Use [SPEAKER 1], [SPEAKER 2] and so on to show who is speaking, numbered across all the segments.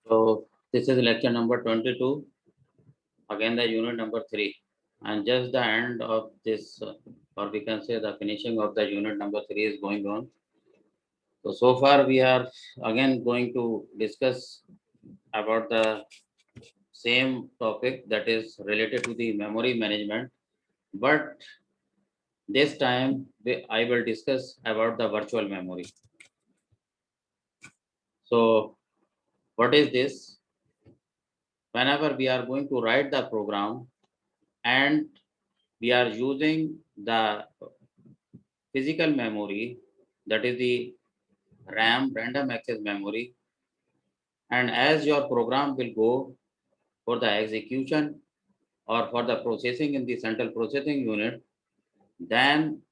[SPEAKER 1] So this is lecture number 22, again the unit number 3, and just the end of this, or we can say the finishing of the unit number 3 is going on. So far we are again going to discuss about the same topic, that is related to the memory management, but this time I will discuss about the virtual memory. So what is this? Whenever we are going to write the program and we are using the physical memory, that is the RAM, random access memory, and as your program will go for the execution or for the processing in the central processing unit, then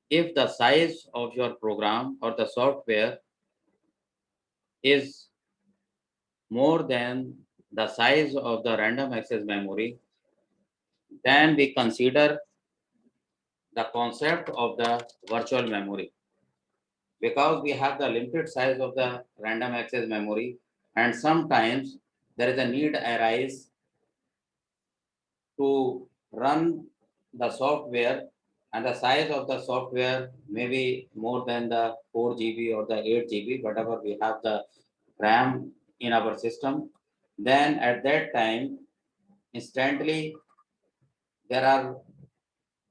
[SPEAKER 1] if the size of your program or the software is more than the size of the random access memory, then we consider the concept of the virtual memory, because we have the limited size of the random access memory, and sometimes there is a need arise to run the software, and the size of the software may be more than the 4 GB or the 8 GB, whatever we have the RAM in our system. Then at that time, instantly there are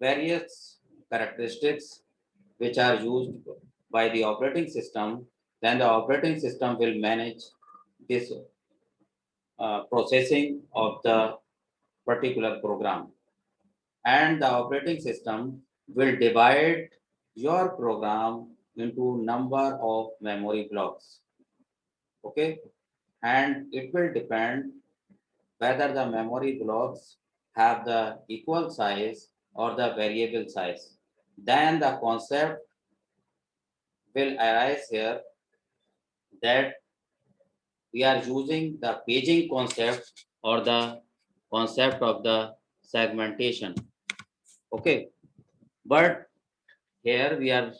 [SPEAKER 1] various characteristics which are used by the operating system. Then the operating system will manage this processing of the particular program, and the operating system will divide your program into number of memory blocks. Okay, and it will depend whether the memory blocks have the equal size or the variable size. Then the concept will arise here that we are using the paging concept or the concept of the segmentation. Okay, but here we are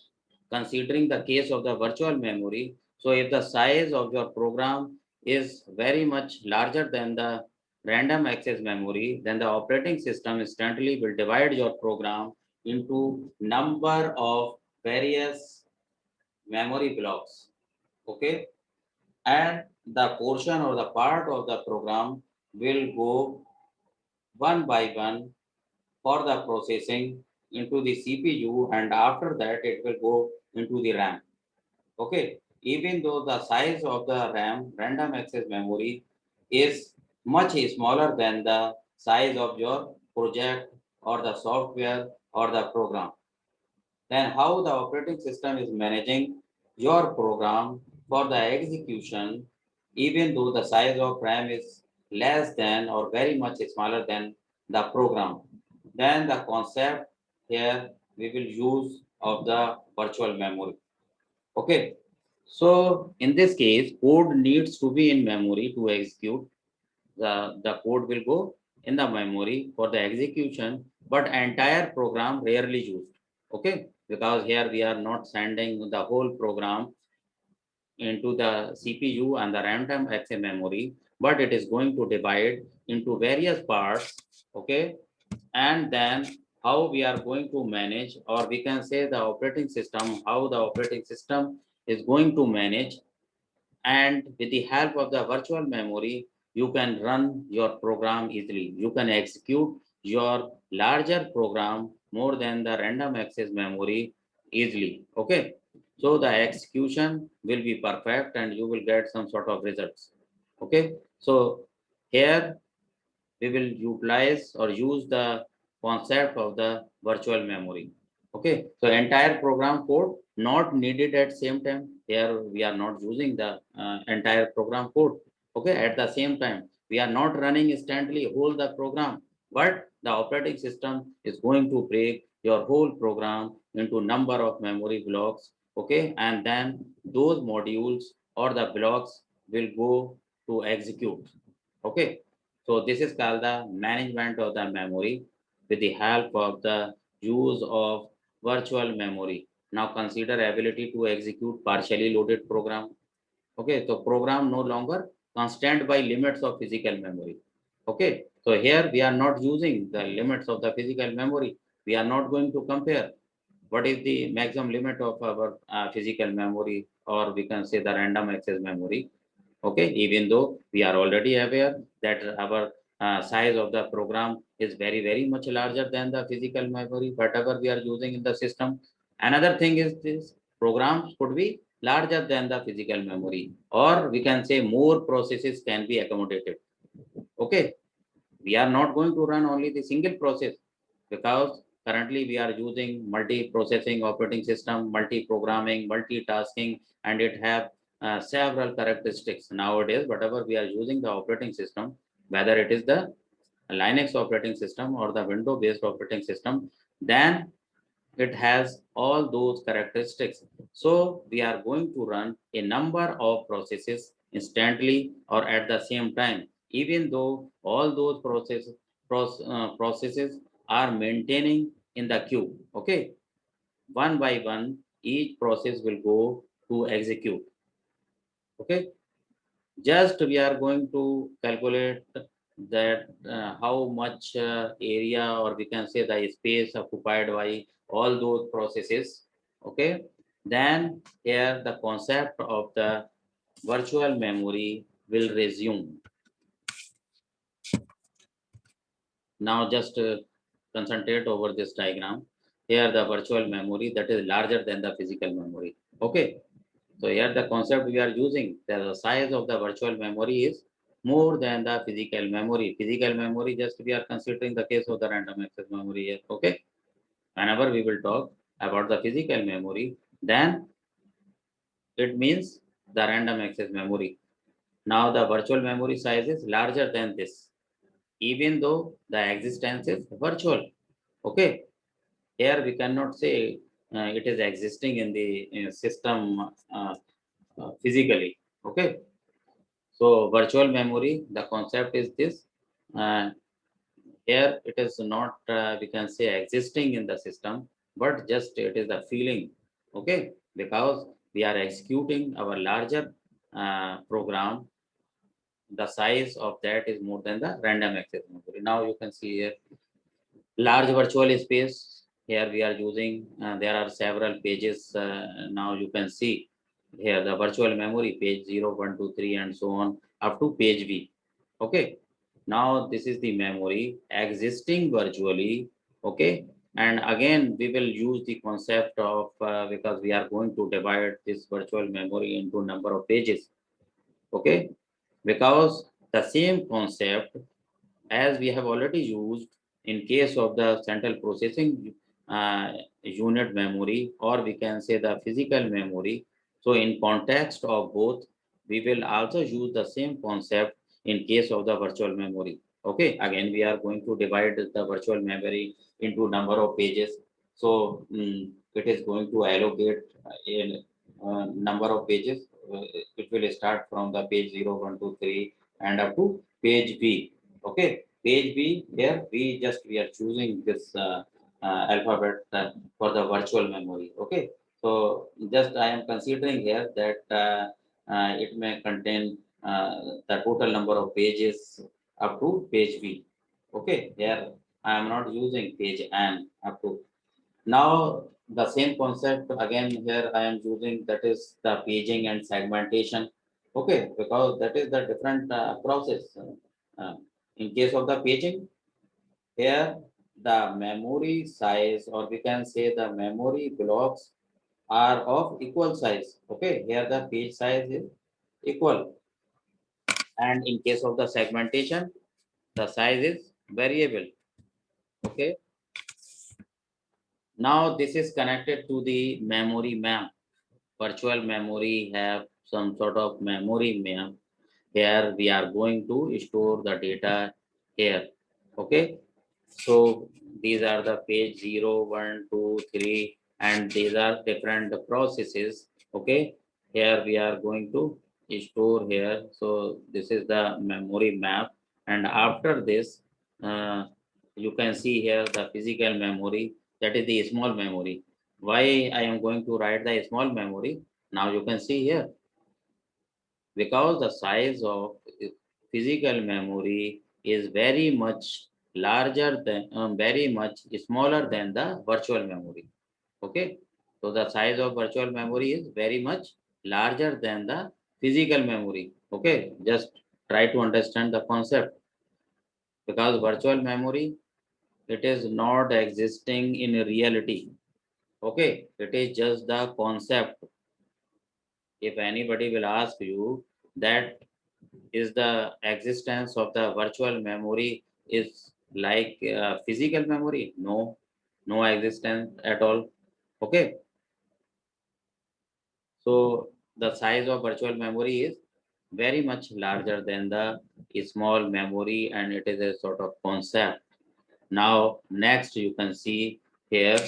[SPEAKER 1] considering the case of the virtual memory. So if the size of your program is very much larger than the random access memory, then the operating system instantly will divide your program into number of various memory blocks. Okay, and the portion or the part of the program will go one by one for the processing into the CPU, and after that it will go into the RAM. Okay, even though the size of the RAM, random access memory, is much smaller than the size of your project or the software or the program, then how the operating system is managing your program for the execution, even though the size of RAM is less than or very much smaller than the program. Then the concept here we will use of the virtual memory. Okay, so in this case, code needs to be in memory to execute. The code will go in the memory for the execution, but entire program rarely used. Okay, because here we are not sending the whole program into the CPU and the random access memory, but it is going to divide into various parts. Okay, and then how we are going to manage, or we can say the operating system, how the operating system is going to manage, and with the help of the virtual memory you can run your program easily. You can execute your larger program more than the random access memory easily. Okay, so the execution will be perfect and you will get some sort of results. Okay, so here we will utilize or use the concept of the virtual memory. Okay, so entire program code not needed at same time. Here we are not using the entire program code. Okay, at the same time we are not running instantly whole the program, but the operating system is going to break your whole program into number of memory blocks. Okay, and then those modules or the blocks will go to execute. Okay, so this is called the management of the memory with the help of the use of virtual memory. Now consider ability to execute partially loaded program. Okay, so program no longer constant by limits of physical memory. Okay, so here we are not using the limits of the physical memory. We are not going to compare what is the maximum limit of our physical memory, or we can say the random access memory. Okay, even though we are already aware that our size of the program is very much larger than the physical memory, whatever we are using in the system. Another thing is this programs could be larger than the physical memory, or we can say more processes can be accommodated. Okay, we are not going to run only the single process, because currently we are using multi-processing operating system, multi-programming, multitasking, and it have several characteristics. Nowadays, whatever we are using the operating system, whether it is the Linux operating system or the Windows-based operating system, then it has all those characteristics. So we are going to run a number of processes instantly or at the same time, even though all those processes are maintaining in the queue. Okay, one by one, each process will go to execute. Okay, just we are going to calculate that how much area, or we can say the space occupied by all those processes. Okay, then here the concept of the virtual memory will resume. Now just concentrate over this diagram. Here the virtual memory that is larger than the physical memory. Okay, so here the concept we are using, the size of the virtual memory is more than the physical memory. Physical memory, just we are considering the case of the random access memory here. Okay, whenever we will talk about the physical memory, then it means the random access memory. Now the virtual memory size is larger than this, even though the existence is virtual. Okay, here we cannot say it is existing in the system physically. Okay, so virtual memory, the concept is this. Uh, Here it is not, we can say, existing in the system, but just it is the feeling. Okay, because we are executing our larger program, the size of that is more than the random access memory. Now you can see here large virtual space. Here we are using, there are several pages. Now you can see here the virtual memory page 0, 1, 2, 3, and so on up to page V. Okay, now this is the memory existing virtually. Okay, and again we will use the concept of because we are going to divide this virtual memory into number of pages. Okay, because the same concept as we have already used in case of the central processing unit memory, or we can say the physical memory. So in context of both, we will also use the same concept in case of the virtual memory. Okay, again we are going to divide the virtual memory into number of pages. So it is going to allocate in number of pages. It will start from the page 0, 1, 2, 3 and up to page B. Okay, page B, here we are choosing this alphabet for the virtual memory. Okay, so just I am considering here that it may contain the total number of pages up to page B. Okay, here I am not using page N up to. Now the same concept again here I am using, that is the paging and segmentation. Okay, because that is the different process. Uh, in case of the paging, here the memory size, or we can say the memory blocks are of equal size. Okay, here the page size is equal. And in case of the segmentation, the size is variable. Okay, now this is connected to the memory map. Virtual memory have some sort of memory map. Here we are going to store the data here. Okay, so these are the page 0, 1, 2, 3, and these are different processes. Okay, here we are going to store here. So this is the memory map, and after this you can see here the physical memory, that is the small memory. Why I am going to write the small memory? Now you can see here because the size of physical memory is very much larger than very much smaller than the virtual memory. Okay, so the size of virtual memory is very much larger than the physical memory. Okay, just try to understand the concept, because virtual memory, it is not existing in reality. Okay, it is just the concept. If anybody will ask you that is the existence of the virtual memory is like physical memory, no, no existence at all. Okay, so the size of virtual memory is very much larger than the small memory, and it is a sort of concept. Now, next you can see here,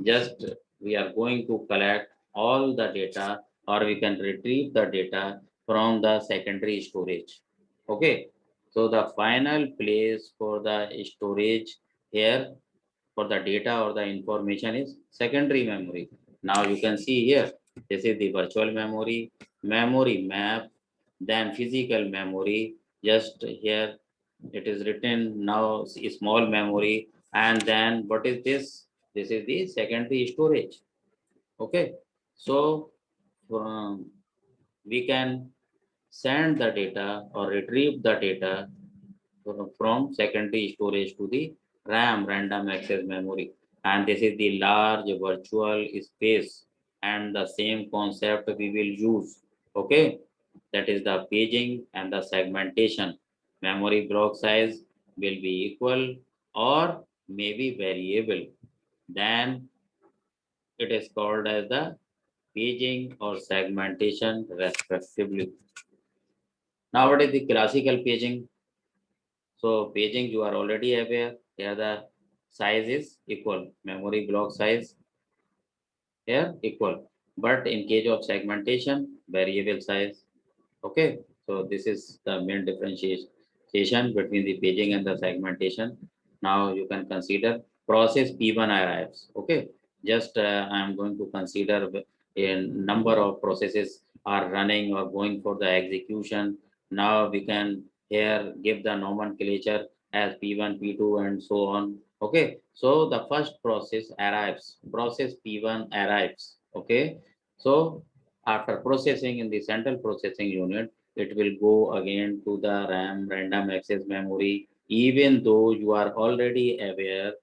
[SPEAKER 1] just we are going to collect all the data, or we can retrieve the data from the secondary storage. Okay, so the final place for the storage here for the data or the information is secondary memory. Now you can see here, this is the virtual memory, memory map, then physical memory. Just here it is written now small memory, and then what is this? This is the secondary storage. Okay, so we can send the data or retrieve the data from secondary storage to the RAM, random access memory. And this is the large virtual space, and the same concept we will use. Okay, that is the paging and the segmentation. Memory block size will be equal or maybe variable. Then it is called as the paging or segmentation respectively. Now, what is the classical paging? So paging, you are already aware. Here the size is equal. Memory block size here equal. But in case of segmentation, variable size. Okay. So this is the main differentiation between the paging and the segmentation. Now you can consider process P1 arrives. Okay. Just I am going to consider a number of processes are running or going for the execution. Now we can here give the nomenclature as P1, P2 and so on. Okay. So the first process arrives. Process P1 arrives. Okay. So after processing in the central processing unit, it will go again to the RAM, random access memory, even though you are already aware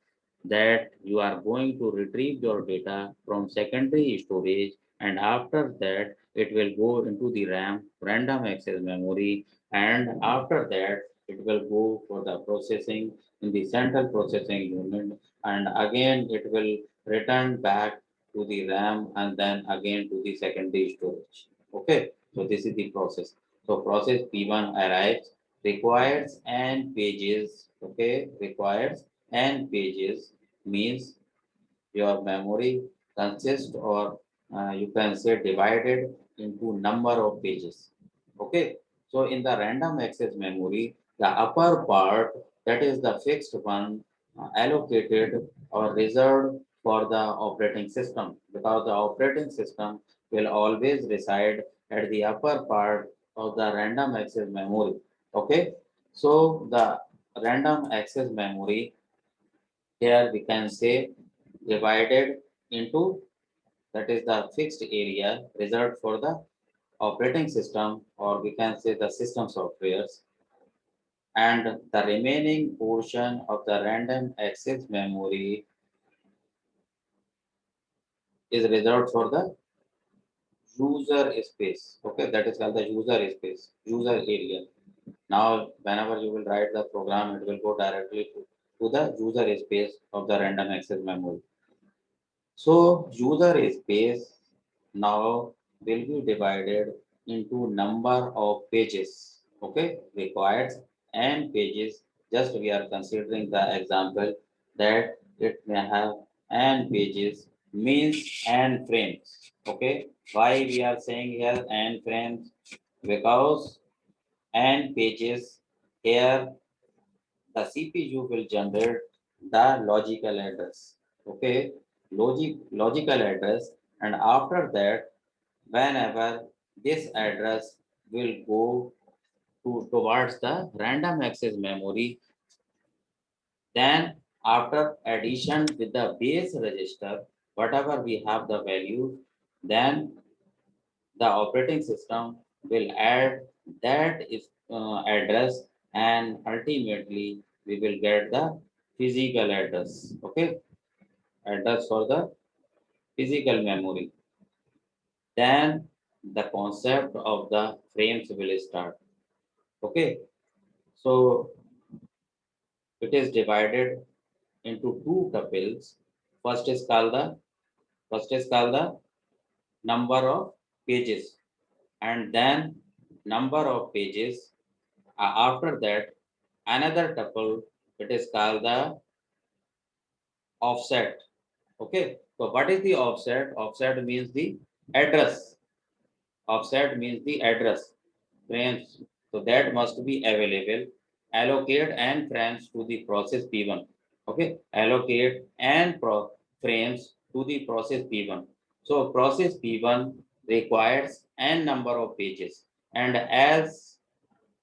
[SPEAKER 1] that you are going to retrieve your data from secondary storage, and after that it will go into the RAM, random access memory, and after that it will go for the processing in the central processing unit, and again it will return back to the RAM and then again to the secondary storage. Okay, so this is the process. So process P1 arrives, requires n pages. Okay, requires n pages means your memory consists, or you can say divided into number of pages. Okay, so in the random access memory, the upper part, that is the fixed one, allocated or reserved for the operating system, because the operating system will always reside at the upper part of the random access memory. Okay, so the random access memory here we can say divided into, that is the fixed area reserved for the operating system, or we can say the system softwares, and the remaining portion of the random access memory is reserved for the user space. Okay, that is called the user space, user area. Now whenever you will write the program, it will go directly to the user space of the random access memory. So user space now will be divided into number of pages. Okay, required n pages. Just we are considering the example that it may have n pages means n frames. Okay, why we are saying here n frames? Because n pages here the CPU will generate the logical address. Okay, logical address, and after that, whenever this address will go towards the random access memory. Then after addition with the base register, whatever we have the value, then the operating system will add that is address, and ultimately we will get the physical address. Okay, address for the physical memory. Then the concept of the frames will start. Okay, so it is divided into two tuples. First is called the first is called the number of pages, and then number of pages. After that, another tuple, it is called the offset. Okay, so what is the offset? Offset means the address. Offset means the address frames. So that must be available. Allocate and frames to the process P1. Okay, allocate and frames to the process P1. So process P1 requires n number of pages, and as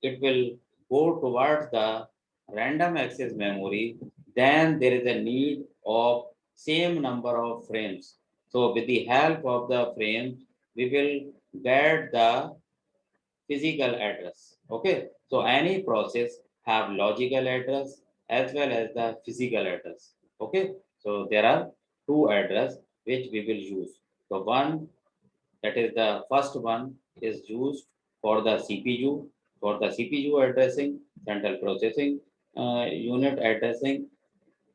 [SPEAKER 1] it will go towards the random access memory, then there is a need of same number of frames. So with the help of the frames, we will get the physical address. Okay, so any process have logical address as well as the physical address. Okay, so there are two address which we will use. So one, that is the first one, is used for the CPU, for the CPU addressing, central processing unit addressing.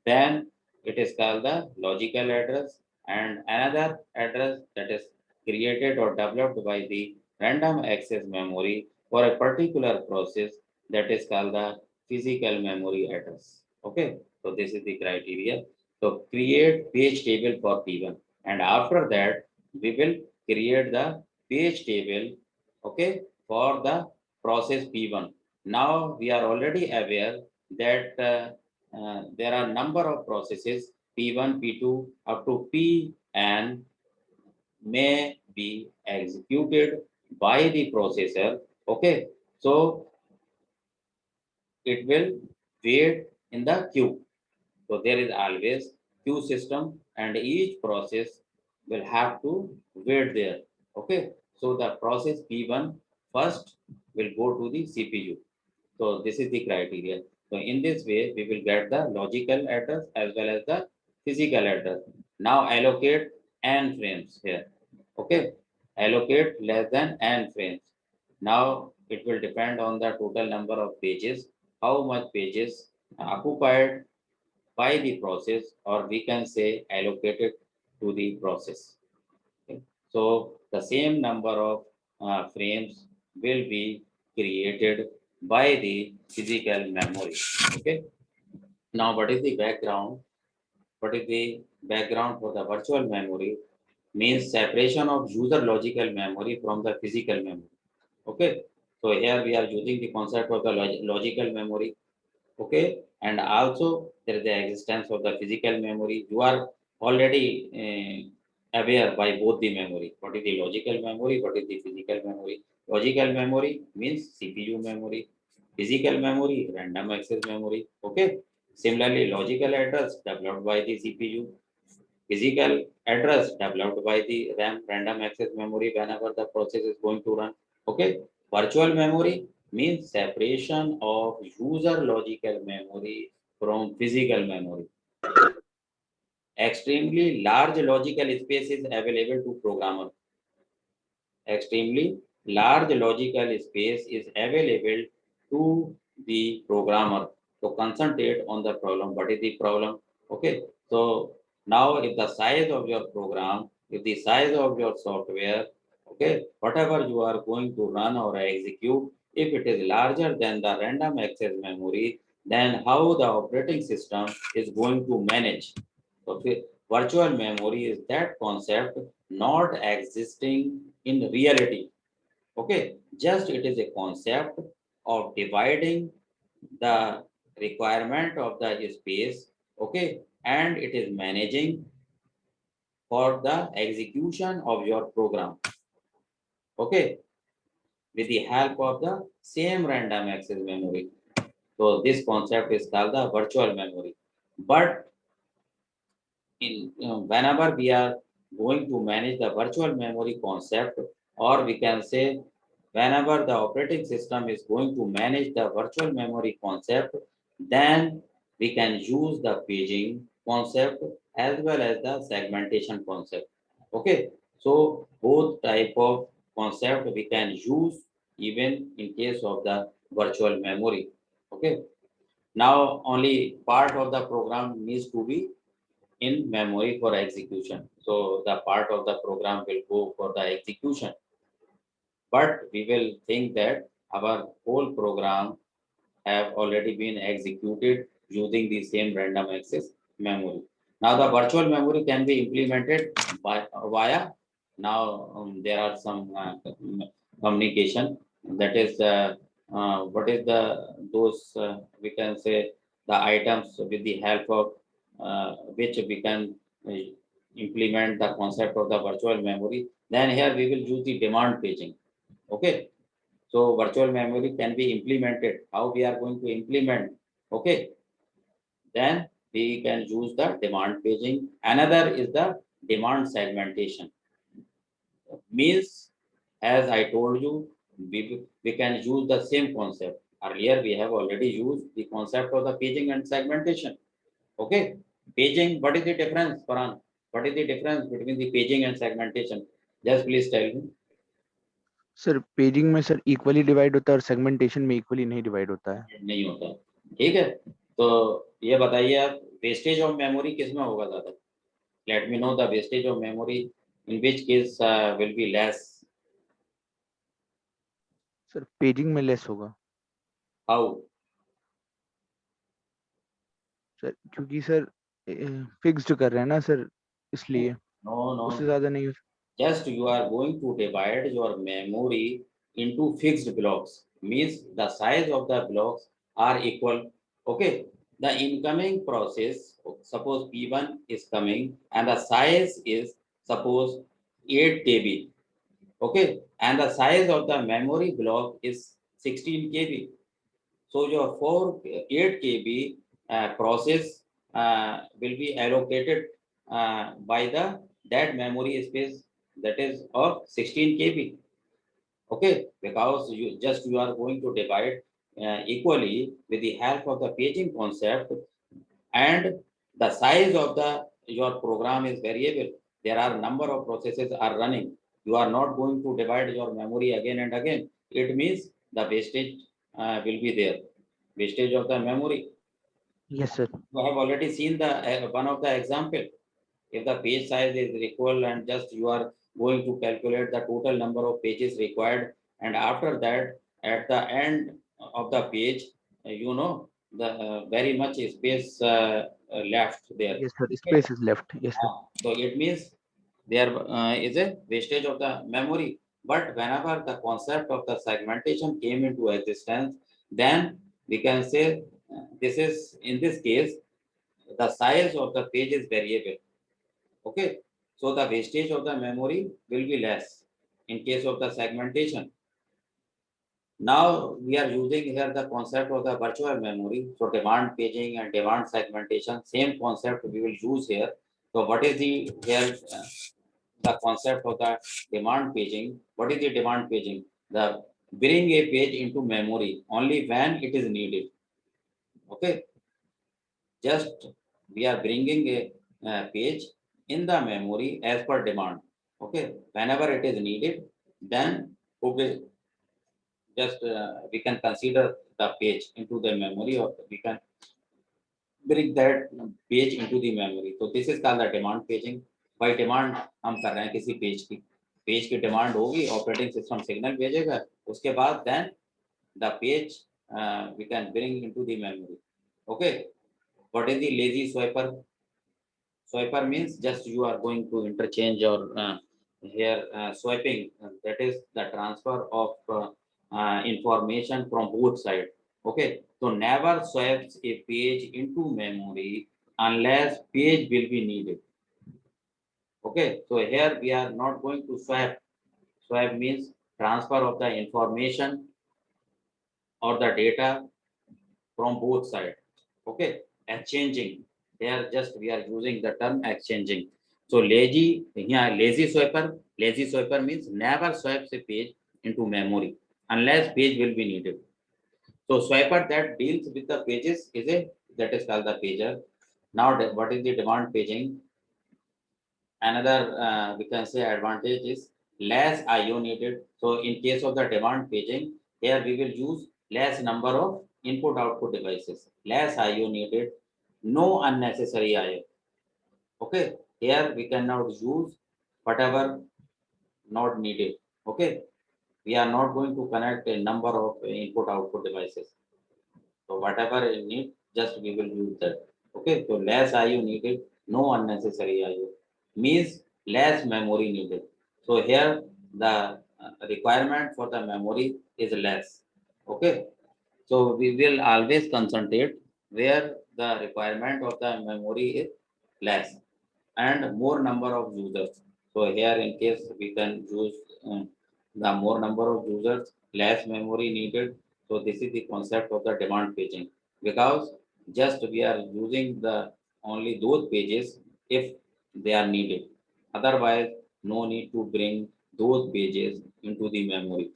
[SPEAKER 1] Then it is called the logical address, and another address that is created or developed by the random access memory for a particular process, that is called the physical memory address. Okay, so this is the criteria. So create page table for P1, and after that we will create the page table, okay, for the process P1. Now we are already aware that there are number of processes P1, P2 up to Pn may be executed by the processor. Okay, so it will wait in the queue. So there is always queue system, and each process will have to wait there. Okay, so the process P1 first will go to the CPU. So this is the criteria. So in this way, we will get the logical address as well as the physical address. Now allocate n frames here. Okay, allocate less than n frames. Now it will depend on the total number of pages, how much pages occupied by the process, or we can say allocated to the process. Okay. So the same number of frames will be created by the physical memory. Okay. Now, what is the background? What is the background for the virtual memory? Means separation of user logical memory from the physical memory. Okay. So here we are using the concept of the logical memory. Okay, and also there is the existence of the physical memory. You are already aware by both the memory. What is the logical memory? What is the physical memory? Logical memory means CPU memory. Physical memory, random access memory. Okay. Similarly, logical address developed by the CPU. Physical address developed by the RAM, random access memory, whenever the process is going to run. Okay. Virtual memory means separation of user logical memory from physical memory. Extremely large logical space is available to programmer. Extremely large logical space is available to the programmer to concentrate on the problem. What is the problem? Okay, so now if the size of your program, if the size of your software, okay, whatever you are going to run or execute, if it is larger than the random access memory, then how the operating system is going to manage? Okay, virtual memory is that concept not existing in reality. Okay, just it is a concept of dividing the requirement of the space. Okay, and it is managing for the execution of your program. Okay, with the help of the same random access memory. So this concept is called the virtual memory. But whenever we are going to manage the virtual memory concept, or we can say whenever the operating system is going to manage the virtual memory concept, then we can use the paging concept as well as the segmentation concept. Okay, so both type of concept we can use even in case of the virtual memory. Okay, now only part of the program needs to be in memory for execution. So the part of the program will go for the execution, but we will think that our whole program have already been executed using the same random access memory. Now the virtual memory can be implemented by via now there are some communication, that is what is the those we can say the items with the help of which we can uh, implement the concept of the virtual memory. Then here we will use the demand paging. Okay, so virtual memory can be implemented. How we are going to implement? Okay, then we can use the demand paging. Another is the demand segmentation. Means, as I told you, we can use the same concept. Earlier, we have already used the concept of the paging and segmentation. Okay, paging, what is the difference, Farhan? What is the difference between the paging and segmentation? Just please tell me.
[SPEAKER 2] Sir paging में sir equally divide होता है और segmentation में equally नहीं divide होता है।
[SPEAKER 1] नहीं होता, ठीक है। तो ये बताइए आप, वेस्टेज ऑफ मेमोरी किस में होगा ज्यादा? Let me know the wastage of memory in which case will be less.
[SPEAKER 2] Sir paging में लेस होगा।
[SPEAKER 1] हाउ?
[SPEAKER 2] सर क्योंकि सर फिक्स्ड कर रहे हैं ना सर, इसलिए
[SPEAKER 1] नो नो,
[SPEAKER 2] उससे ज्यादा नहीं हो।
[SPEAKER 1] just you are going to divide your memory into fixed blocks, means the size of the blocks are equal. Okay, the incoming process, suppose p1 is coming and the size is suppose 8 kb. Okay, and the size of the memory block is 16 kb. So your 8 kb process will be allocated by the that memory space, that is of 16 kb. Okay, because you are going to divide equally with the help of the paging concept, and the size of the your program is variable. There are number of processes are running. You are not going to divide your memory again and again. It means the wastage will be there, wastage of the memory.
[SPEAKER 2] Yes sir.
[SPEAKER 1] You have already seen the one of the example. If the page size is equal and just you are going to calculate the total number of pages required, and after that at the end of the page, you know the very much space left there.
[SPEAKER 2] Yes sir,
[SPEAKER 1] Okay.
[SPEAKER 2] Space is left. Yes sir.
[SPEAKER 1] So it means there is a wastage of the memory. But whenever the concept of the segmentation came into existence, then we can say this is in this case the size of the page is variable. Okay, so the wastage of the memory will be less in case of the segmentation. Now we are using here the concept of the virtual memory. So demand paging and demand segmentation, same concept we will use here. So what is the here the concept of the demand paging? What is the demand paging? The bring a page into memory only when it is needed. Okay, just we are bringing a page in the memory as per demand. Okay, whenever it is needed, then okay, just we can consider the page into the memory, or we can bring that page into the memory. So this is called the demand paging. By demand हम कर रहे हैं किसी page की demand होगी, operating system signal भेजेगा, उसके बाद then the page we can bring into the memory. Okay, what is the lazy swiper? Swiper means just you are going to interchange your here swiping, that is the transfer of information from both sides. Okay, so never swipes a page into memory unless page will be needed. Okay, so here we are not going to swap. Swap means transfer of the information or the data from both sides. Okay, exchanging. Here just we are using the term exchanging. So lazy, here lazy swiper. Lazy swiper means never swipes a page into memory unless page will be needed. So swiper that deals with the pages is a that is called the pager. Now what is the demand paging? Another we can say advantage is less IO needed. So in case of the demand paging, here we will use less number of input output devices, less IO needed, no unnecessary IO. Okay, here we cannot use whatever not needed. Okay, we are not going to connect a number of input output devices. So whatever you need, just we will use that. Okay, so less IO needed, no unnecessary IO means less memory needed. So here the requirement for the memory is less. Okay, so we will always concentrate where the requirement of the memory is less and more number of users. So here in case we can use the more number of users, less memory needed. So this is the concept of the demand paging, because just we are using the only those pages if they are needed. Otherwise, no need to bring those pages into the memory.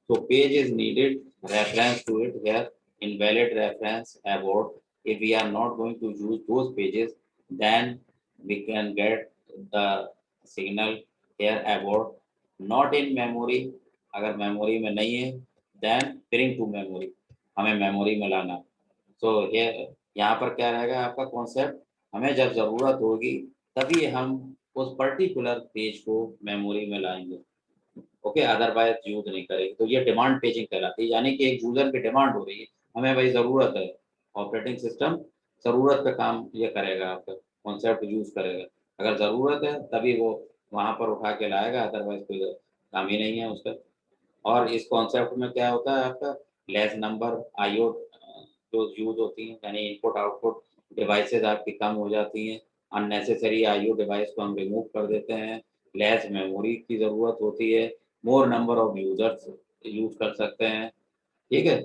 [SPEAKER 1] So page is needed, reference to it here, invalid reference abort. If we are not going to use those pages, then we can get the signal here abort. Not in memory, अगर memory में नहीं है, then bring to memory. हमें memory में लाना. So here यहाँ पर क्या रहेगा आपका concept? हमें जब जरूरत होगी तभी हम उस particular पेज को memory में लाएंगे. ओके, अदरवाइज यूज नहीं करेगी. तो ये डिमांड पेजिंग कहलाती है, यानी कि एक यूजर की डिमांड हो रही है, हमें भाई जरूरत है, ऑपरेटिंग सिस्टम जरूरत पे काम ये करेगा, आपका कॉन्सेप्ट यूज करेगा. अगर जरूरत है तभी वो वहां पर उठा के लाएगा, अदरवाइज कोई काम ही नहीं है उसका. और इस कॉन्सेप्ट में क्या होता है आपका लेस नंबर आईओ जो यूज होती हैं, यानी इनपुट आउटपुट डिवाइसेस आपकी कम हो जाती हैं. अननेसेसरी आईओ डिवाइस को हम रिमूव कर देते हैं. लेस मेमोरी की जरूरत होती है. मोर नंबर ऑफ यूजर्स यूज कर सकते हैं. ठीक है,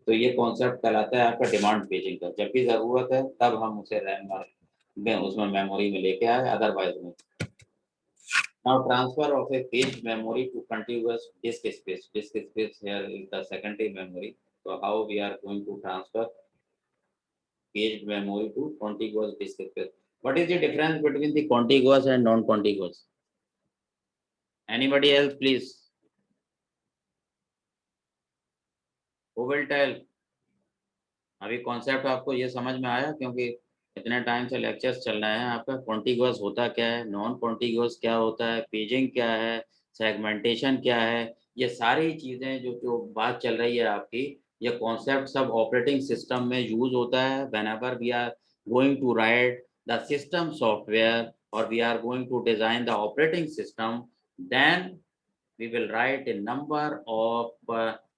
[SPEAKER 1] तो ये कॉन्सेप्ट कहलाता है आपका डिमांड पेजिंग का. जब भी जरूरत है तब हम उसे रैम में उसमें मेमोरी में लेके आए, अदरवाइज में. Now transfer of a page memory to contiguous disk space. Disk space here is the secondary memory. So how we are going to transfer page memory to contiguous disk space? What is the difference between the contiguous and non-contiguous? Anybody else, please? Who will tell? अभी concept आपको ये समझ में आया? क्योंकि इतने time से lectures चल रहे हैं आपका. कॉन्टिगुअस होता क्या है, नॉन कॉन्टिगुअस क्या होता है, पेजिंग क्या है, सेगमेंटेशन क्या है, ये सारी चीजें जो जो बात चल रही है आपकी, ये कॉन्सेप्ट सब ऑपरेटिंग सिस्टम में यूज होता है. Whenever we are going to write the system software और we are going to design the operating system, then we will write a number of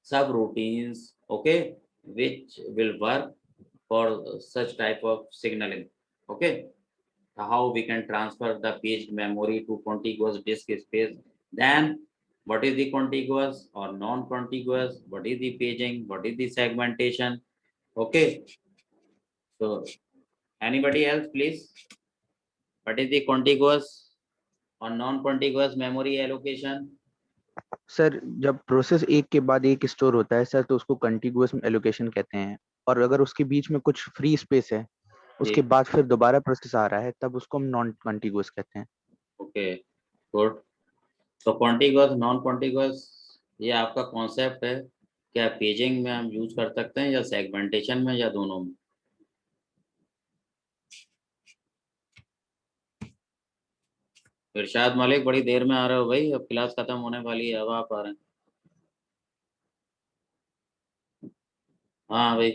[SPEAKER 1] subroutines, okay, which will work for such type of signaling. Okay, how we can transfer the page memory to contiguous disk space. Then what is the contiguous or non-contiguous, what is the paging, what is the segmentation. Okay, so anybody else, please? What is the contiguous or non-contiguous memory allocation?
[SPEAKER 2] Sir जब process एक के बाद एक store होता है sir, तो उसको contiguous allocation कहते हैं. और अगर उसके बीच में कुछ फ्री स्पेस है, उसके बाद फिर दोबारा प्रोसेस आ रहा है, तब उसको हम नॉन कंटिगुअस कहते हैं.
[SPEAKER 1] Okay, good. तो कॉन्टिगुअस नॉन कॉन्टिगुअस ये आपका कॉन्सेप्ट है. क्या पेजिंग में हम यूज कर सकते हैं या सेगमेंटेशन में या दोनों में? इरशाद मलिक, बड़ी देर में आ रहे हो भाई, अब क्लास खत्म होने वाली है, अब आप आ रहे हैं. हाँ भाई,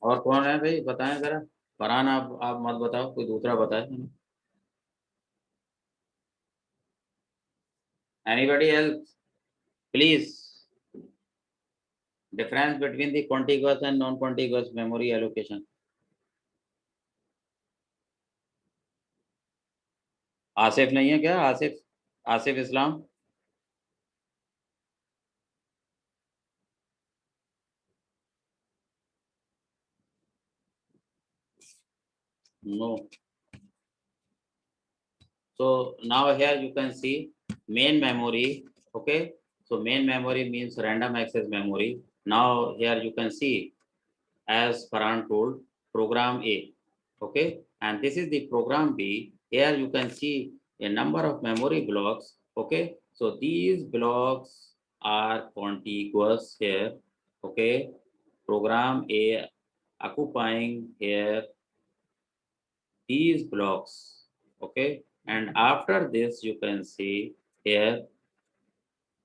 [SPEAKER 1] और कौन है भाई, बताएं जरा. फरहान, आप मत बताओ, कोई दूसरा बताए. Anybody else, please. Difference between the contiguous and non contiguous memory allocation. Asif नहीं है क्या? Asif, Asif Islam. No. So now here you can see main memory. Okay. So main memory means random access memory. Now here you can see, as Farhan told, program A. Okay. And this is the program B. Here you can see a number of memory blocks. Okay. So these blocks are contiguous here. Okay. Program A occupying here these blocks. Okay. And after this, you can see here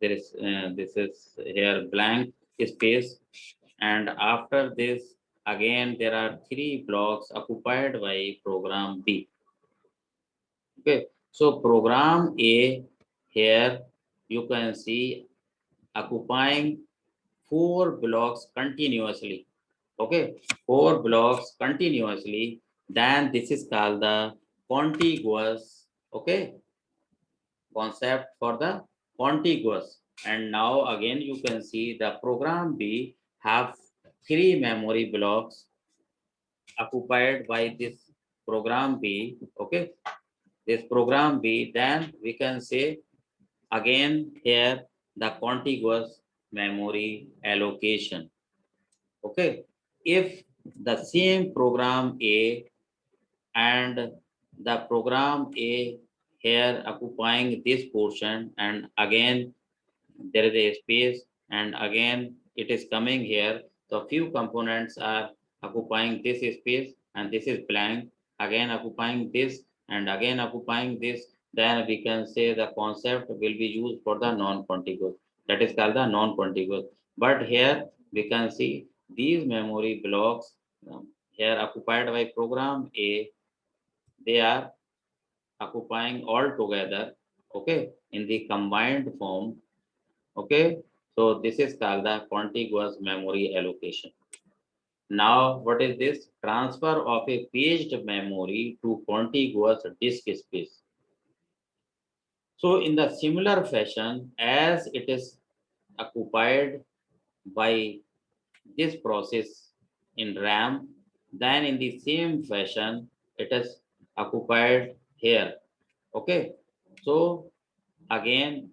[SPEAKER 1] there is this is here blank space, and after this again there are three blocks occupied by program B. Okay, so program A here you can see occupying four blocks continuously. Okay, four blocks continuously, then this is called the contiguous. Okay, concept for the contiguous. And now again you can see the program B have three memory blocks occupied by this program B. Okay, this program B, then we can say again here the contiguous memory allocation. Okay, if the same program A and the program A here occupying this portion, and again there is a space, and again it is coming here, so few components are occupying this space and this is blank, again occupying this and again occupying this, then we can say the concept will be used for the non-contiguous, that is called the non-contiguous. But here we can see these memory blocks here occupied by program A, they are occupying all together, okay, in the combined form. Okay, so this is called the contiguous memory allocation. Now, what is this? Transfer of a paged memory to contiguous disk space. So, in the similar fashion, as it is occupied by this process in RAM, then in the same fashion, it is occupied here. Okay, so again,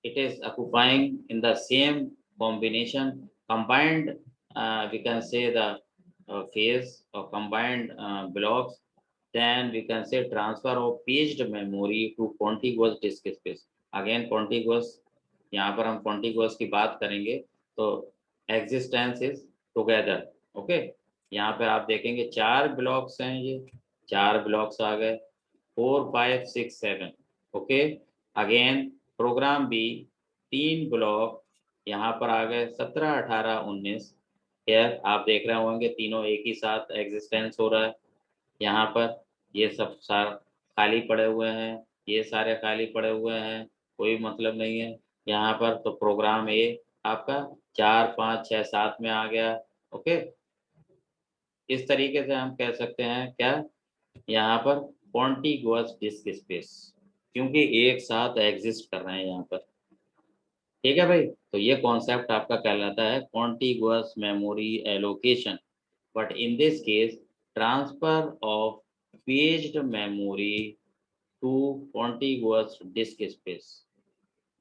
[SPEAKER 1] it is occupying in the same combination combined, we can say the phase or combined blocks, then we can say transfer of paged memory to contiguous disk space. Again contiguous, यहाँ पर हम contiguous की बात करेंगे तो existence is together. Okay, यहाँ पे आप देखेंगे चार ब्लॉक्स हैं, ये चार ब्लॉक्स आ गए 4 5 6 7. ओके, अगेन प्रोग्राम बी तीन ब्लॉक यहाँ पर आ गए 17 18 19. यार आप देख रहे होंगे तीनों एक ही साथ एग्जिस्टेंस हो रहा है, यहाँ पर ये सब सारा खाली पड़े हुए हैं, ये सारे खाली पड़े हुए हैं, कोई मतलब नहीं है यहाँ पर। तो प्रोग्राम ए आपका 4 5 6 7 में आ गया। ओके, इस तरीके से हम कह सकते हैं क्या, यहाँ पर कॉन्टिगुअस डिस्क स्पेस, क्योंकि एक साथ एग्जिस्ट कर रहे हैं यहाँ पर। ठीक है भाई, तो ये कॉन्सेप्ट आपका कहलाता है contiguous memory allocation. But in this case transfer of paged memory to contiguous disk space.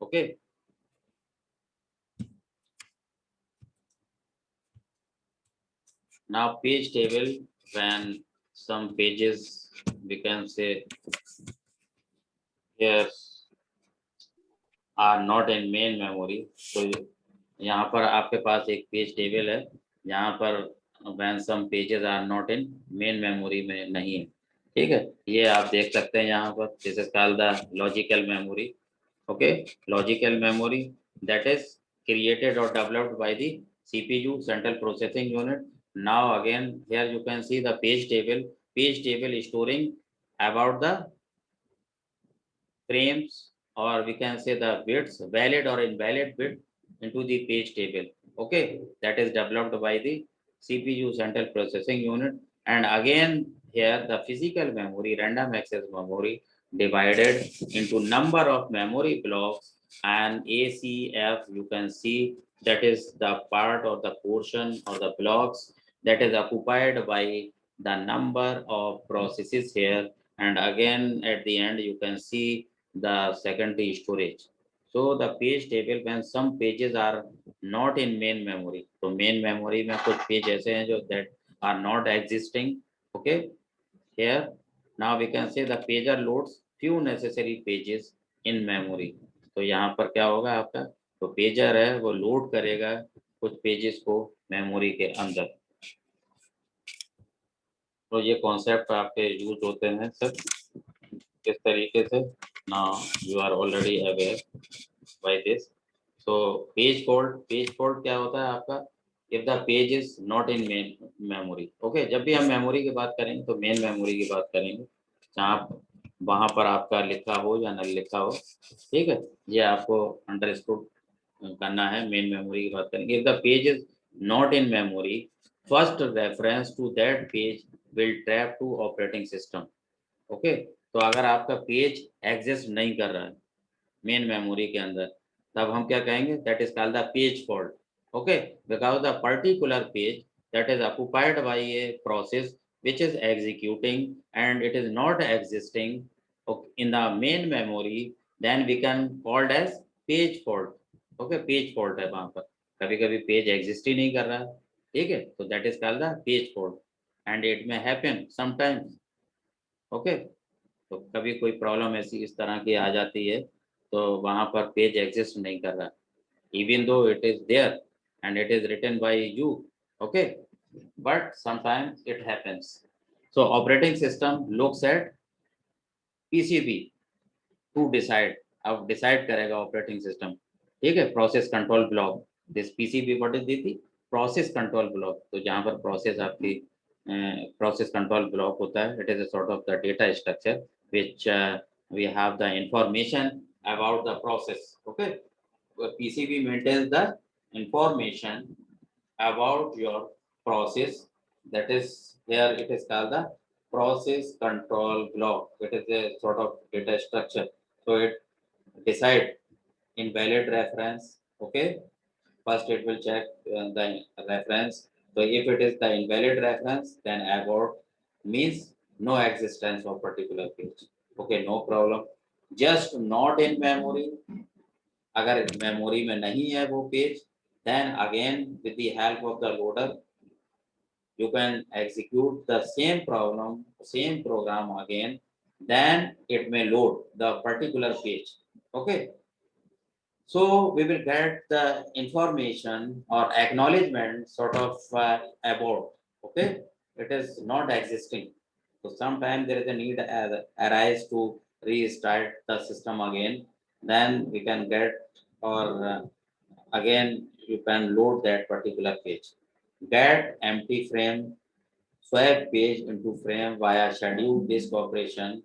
[SPEAKER 1] Okay, now page table, when some pages we can say yes are not in main memory, तो यहाँ पर आपके पास एक page table है यहाँ पर when some pages are not in main memory में नहीं है। ठीक है, ये आप देख सकते हैं यहाँ पर, this is called the logical memory. Okay, logical memory that is created or developed by the CPU, central processing unit. Now again here you can see the page table storing about the frames, or we can say the bits, valid or invalid bit into the page table. Okay, that is developed by the CPU, central processing unit. And again here the physical memory, random access memory, divided into number of memory blocks, and ACF you can see that is the part or the portion or the blocks that is occupied by the number of processes here, and again at the end you can see the secondary storage. So the page table, when some pages are not in main memory, तो main memory में कुछ page ऐसे हैं जो that are not existing. Okay, here now we can say the pager loads few necessary pages in memory. तो यहाँ पर क्या होगा आपका, तो पेजर है वो लोड करेगा कुछ पेजेस को मेमोरी के अंदर. तो ये कॉन्सेप्ट आपके यूज होते हैं सर किस तरीके से. Now you are already aware by this. So page fault क्या होता है आपका, if the page is not in main memory. Okay, जब भी हम मेमोरी की बात करेंगे तो मेन मेमोरी की बात करेंगे जहाँ वहाँ पर आपका लिखा हो या न लिखा हो. ठीक है, ये आपको अंडरस्टूड करना है. मेन मेमोरी की बात करेंगे. If the page is not in memory, first reference to that page will trap to operating system. Okay, तो अगर आपका पेज एग्जिस्ट नहीं कर रहा है मेन मेमोरी के अंदर, तब हम क्या कहेंगे, that is called the page fault. Okay, because the particular page that is occupied by a process which is executing and it is not existing in the main memory, then we can called as page fault. Okay, page fault है वहाँ पर, कभी कभी page exist ही नहीं कर रहा है. ठीक है, तो that is called the page fault and it may happen sometimes. Okay, तो कभी कोई प्रॉब्लम ऐसी इस तरह की आ जाती है तो वहाँ पर पेज एग्जिस्ट नहीं कर रहा, even though it is there and it is written by you. Okay, but sometimes it happens. So operating system looks at PCB to decide. अब डिसाइड करेगा ऑपरेटिंग सिस्टम. ठीक है, process control block, this PCB what is the थी, process control block. तो जहाँ पर process आपकी process control block होता है, it is a sort of the data structure which we have the information about the process. Okay, PCB maintains the information about your process, that is here it is called the process control block. It is a sort of data structure. So it decide invalid reference. Okay, first it will check the reference. So if it is the invalid reference, then abort means no existence of particular page. Okay, no problem, just not in memory. अगर memory में नहीं है वो page, then again with the help of the loader you can execute the same program again, then it may load the particular page. Okay, so we will get the information or acknowledgement sort of about. Okay, it is not existing, so sometimes there is a need arise to restart the system again, then we can get or again you can load that particular page. Get empty frame, swap page into frame via scheduled disk operation,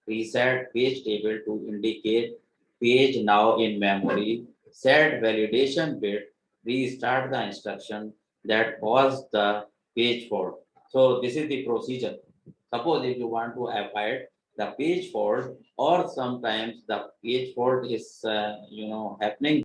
[SPEAKER 1] reset page table to indicate page now in memory, set validation bit, restart the instruction that caused the page fault. So this is the procedure. Suppose if you want to avoid the page fault, or sometimes the page fault is happening